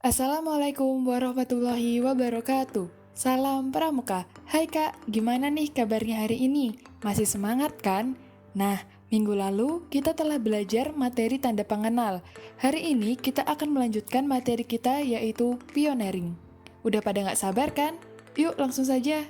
Assalamualaikum warahmatullahi wabarakatuh. Salam Pramuka. Hai Kak, gimana nih kabarnya hari ini? Masih semangat kan? Nah, minggu lalu kita telah belajar materi tanda pengenal. Hari ini kita akan melanjutkan materi kita yaitu pioneering. Udah pada nggak sabar kan? Yuk langsung saja.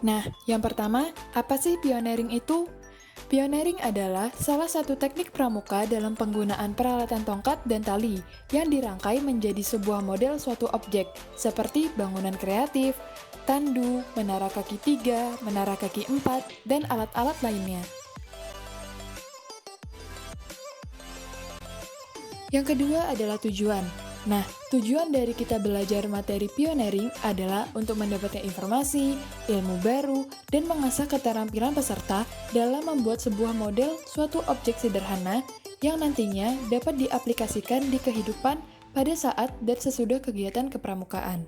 Nah, yang pertama, apa sih pioneering itu? Pioneering adalah salah satu teknik pramuka dalam penggunaan peralatan tongkat dan tali yang dirangkai menjadi sebuah model suatu objek, seperti bangunan kreatif, tandu, menara kaki 3, menara kaki 4, dan alat-alat lainnya. Yang kedua adalah tujuan. Nah, tujuan dari kita belajar materi pioneering adalah untuk mendapatkan informasi, ilmu baru, dan mengasah keterampilan peserta dalam membuat sebuah model suatu objek sederhana yang nantinya dapat diaplikasikan di kehidupan pada saat dan sesudah kegiatan kepramukaan.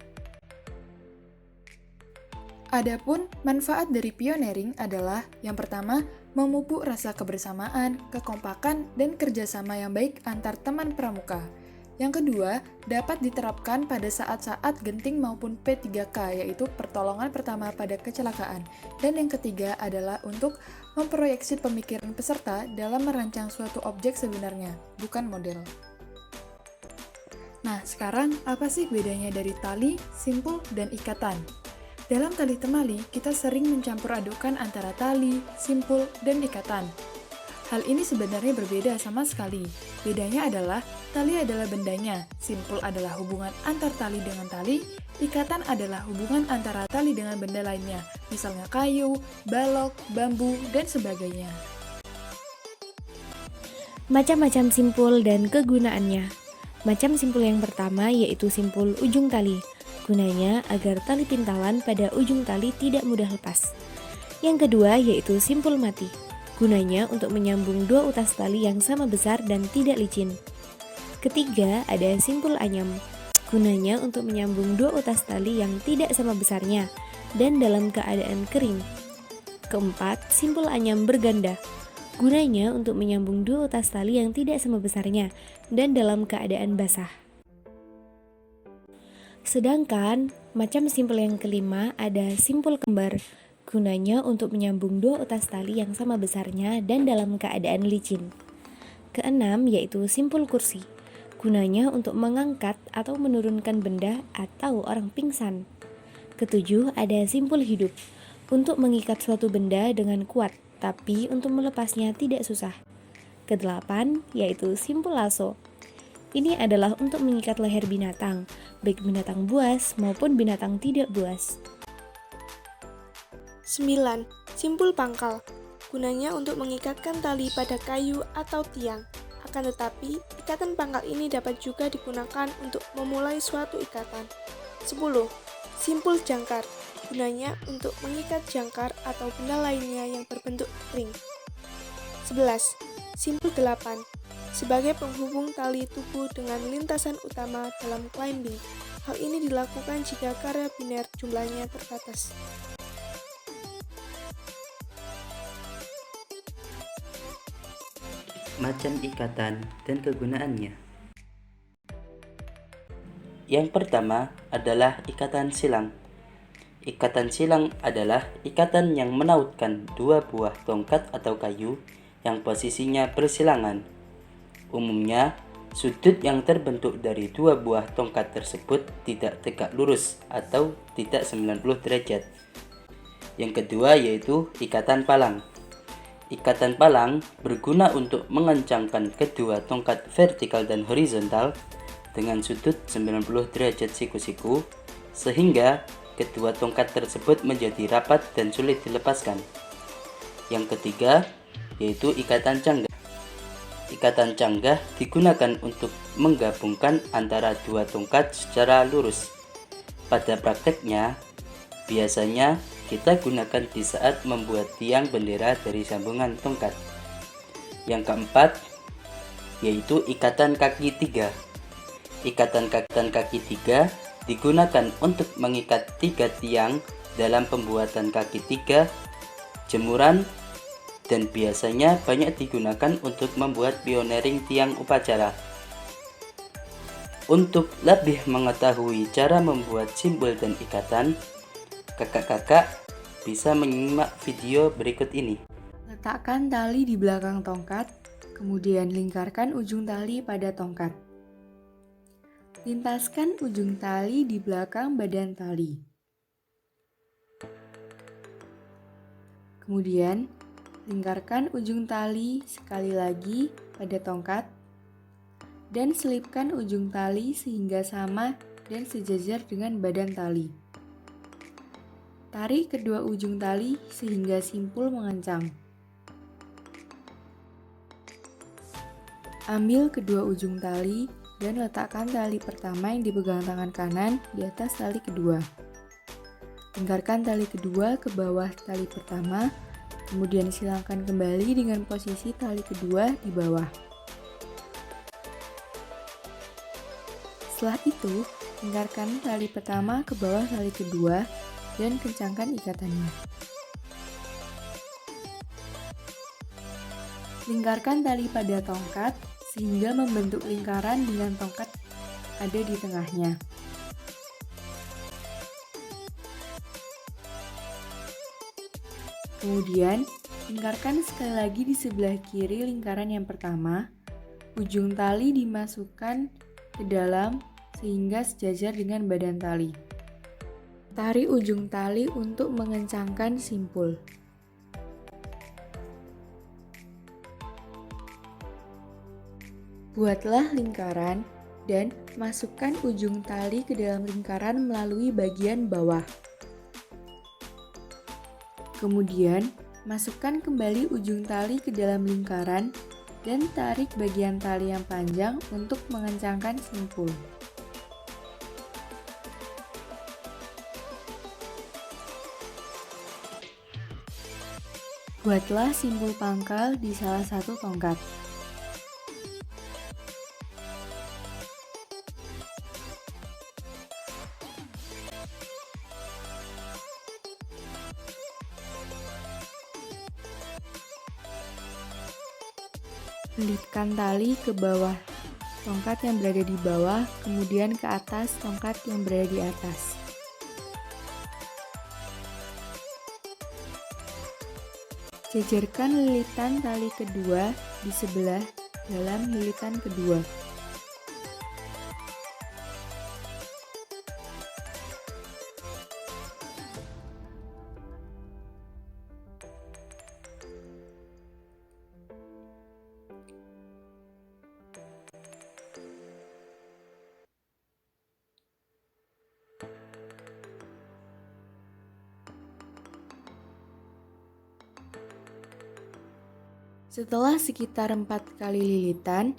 Adapun manfaat dari pioneering adalah yang pertama, memupuk rasa kebersamaan, kekompakan, dan kerjasama yang baik antar teman pramuka. Yang kedua, dapat diterapkan pada saat-saat genting maupun P3K, yaitu pertolongan pertama pada kecelakaan. Dan yang ketiga adalah untuk memproyeksi pemikiran peserta dalam merancang suatu objek sebenarnya, bukan model. Nah, sekarang apa sih bedanya dari tali, simpul, dan ikatan? Dalam tali temali, kita sering mencampur adukan antara tali, simpul, dan ikatan. Hal ini sebenarnya berbeda sama sekali. Bedanya adalah, tali adalah bendanya, simpul adalah hubungan antar tali dengan tali, ikatan adalah hubungan antara tali dengan benda lainnya, misalnya kayu, balok, bambu, dan sebagainya. Macam-macam simpul dan kegunaannya. Macam simpul yang pertama yaitu simpul ujung tali. Gunanya agar tali pintalan pada ujung tali tidak mudah lepas. Yang kedua yaitu simpul mati. Gunanya untuk menyambung dua utas tali yang sama besar dan tidak licin. Ketiga ada simpul anyam. Gunanya untuk menyambung dua utas tali yang tidak sama besarnya dan dalam keadaan kering. Keempat, simpul anyam berganda. Gunanya untuk menyambung dua utas tali yang tidak sama besarnya dan dalam keadaan basah. Sedangkan macam simpul yang kelima ada simpul kembar. Gunanya untuk menyambung dua utas tali yang sama besarnya dan dalam keadaan licin. Keenam yaitu simpul kursi. Gunanya untuk mengangkat atau menurunkan benda atau orang pingsan. Ketujuh ada simpul hidup. Untuk mengikat suatu benda dengan kuat, tapi untuk melepasnya tidak susah. Kedelapan yaitu simpul lasso. Ini adalah untuk mengikat leher binatang, baik binatang buas maupun binatang tidak buas. 9. Simpul pangkal. Gunanya untuk mengikatkan tali pada kayu atau tiang. Akan tetapi, ikatan pangkal ini dapat juga digunakan untuk memulai suatu ikatan. 10. Simpul jangkar. Gunanya untuk mengikat jangkar atau benda lainnya yang berbentuk ring. 11. Simpul 8. Sebagai penghubung tali tubuh dengan lintasan utama dalam climbing. Hal ini dilakukan jika karabiner jumlahnya terbatas. Macam ikatan dan kegunaannya. Yang pertama adalah ikatan silang. Ikatan silang adalah ikatan yang menautkan dua buah tongkat atau kayu yang posisinya bersilangan. Umumnya, sudut yang terbentuk dari dua buah tongkat tersebut tidak tegak lurus atau tidak 90 derajat. Yang kedua yaitu ikatan palang. Ikatan palang berguna untuk mengencangkan kedua tongkat vertikal dan horizontal dengan sudut 90 derajat siku-siku sehingga kedua tongkat tersebut menjadi rapat dan sulit dilepaskan. Yang ketiga yaitu ikatan canggah. Ikatan canggah digunakan untuk menggabungkan antara dua tongkat secara lurus. Pada prakteknya, biasanya kita gunakan di saat membuat tiang bendera dari sambungan tongkat. Yang keempat yaitu ikatan kaki 3. Ikatan kaki 3 digunakan untuk mengikat 3 tiang dalam pembuatan kaki 3, jemuran, dan biasanya banyak digunakan untuk membuat pioneering tiang upacara. Untuk lebih mengetahui cara membuat simpul dan ikatan, kakak-kakak bisa menyimak video berikut ini. Letakkan tali di belakang tongkat, kemudian lingkarkan ujung tali pada tongkat. Lintaskan ujung tali di belakang badan tali. Kemudian, lingkarkan ujung tali sekali lagi pada tongkat dan selipkan ujung tali sehingga sama dan sejajar dengan badan tali. Tarik kedua ujung tali sehingga simpul mengencang. Ambil kedua ujung tali dan letakkan tali pertama yang dipegang tangan kanan di atas tali kedua. Lingkarkan tali kedua ke bawah tali pertama, kemudian silangkan kembali dengan posisi tali kedua di bawah. Setelah itu, lingkarkan tali pertama ke bawah tali kedua dan kencangkan ikatannya. Lingkarkan tali pada tongkat sehingga membentuk lingkaran dengan tongkat ada di tengahnya. Kemudian, lingkarkan sekali lagi di sebelah kiri lingkaran yang pertama. Ujung tali dimasukkan ke dalam sehingga sejajar dengan badan tali. Tarik ujung tali untuk mengencangkan simpul. Buatlah lingkaran dan masukkan ujung tali ke dalam lingkaran melalui bagian bawah. Kemudian, masukkan kembali ujung tali ke dalam lingkaran dan tarik bagian tali yang panjang untuk mengencangkan simpul. Buatlah simpul pangkal di salah satu tongkat. Lilitkan tali ke bawah tongkat yang berada di bawah, kemudian ke atas tongkat yang berada di atas. Jajarkan lilitan tali kedua di sebelah dalam lilitan kedua. Setelah sekitar 4 kali lilitan,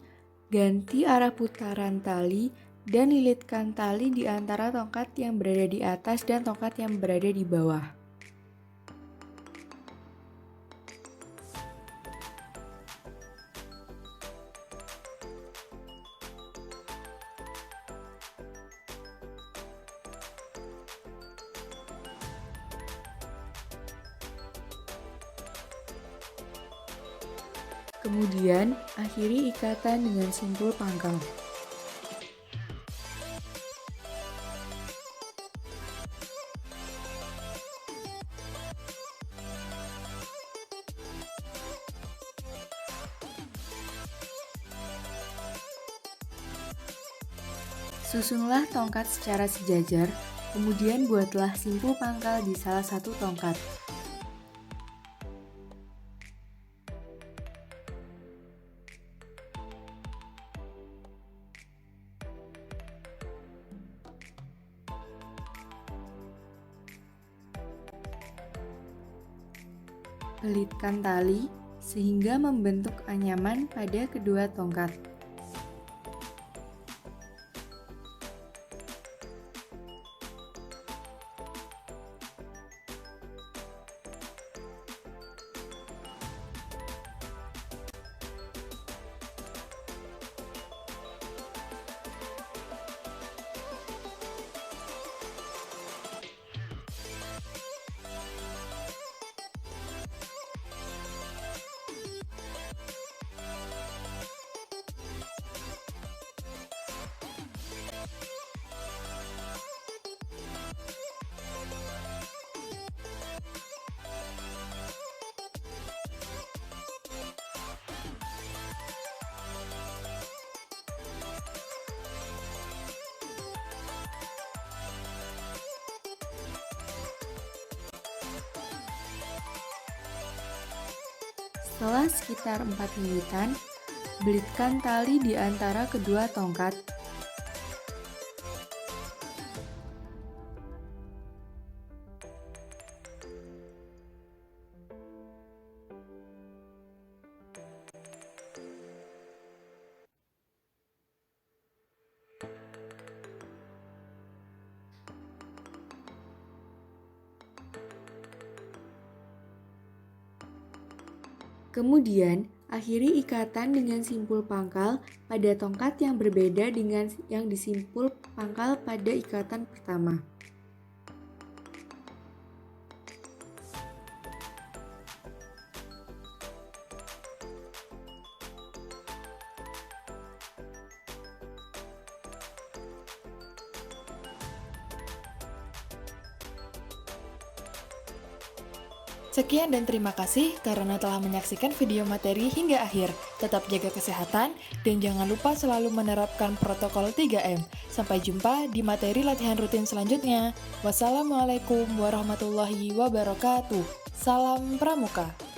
ganti arah putaran tali dan lilitkan tali di antara tongkat yang berada di atas dan tongkat yang berada di bawah. Kemudian, akhiri ikatan dengan simpul pangkal. Susunlah tongkat secara sejajar, kemudian buatlah simpul pangkal di salah satu tongkat. Lilitkan tali sehingga membentuk anyaman pada kedua tongkat. Setelah sekitar 4 gigitan, belitkan tali di antara kedua tongkat. Kemudian, akhiri ikatan dengan simpul pangkal pada tongkat yang berbeda dengan yang disimpul pangkal pada ikatan pertama. Sekian dan terima kasih karena telah menyaksikan video materi hingga akhir. Tetap jaga kesehatan dan jangan lupa selalu menerapkan protokol 3M. Sampai jumpa di materi latihan rutin selanjutnya. Wassalamualaikum warahmatullahi wabarakatuh. Salam Pramuka.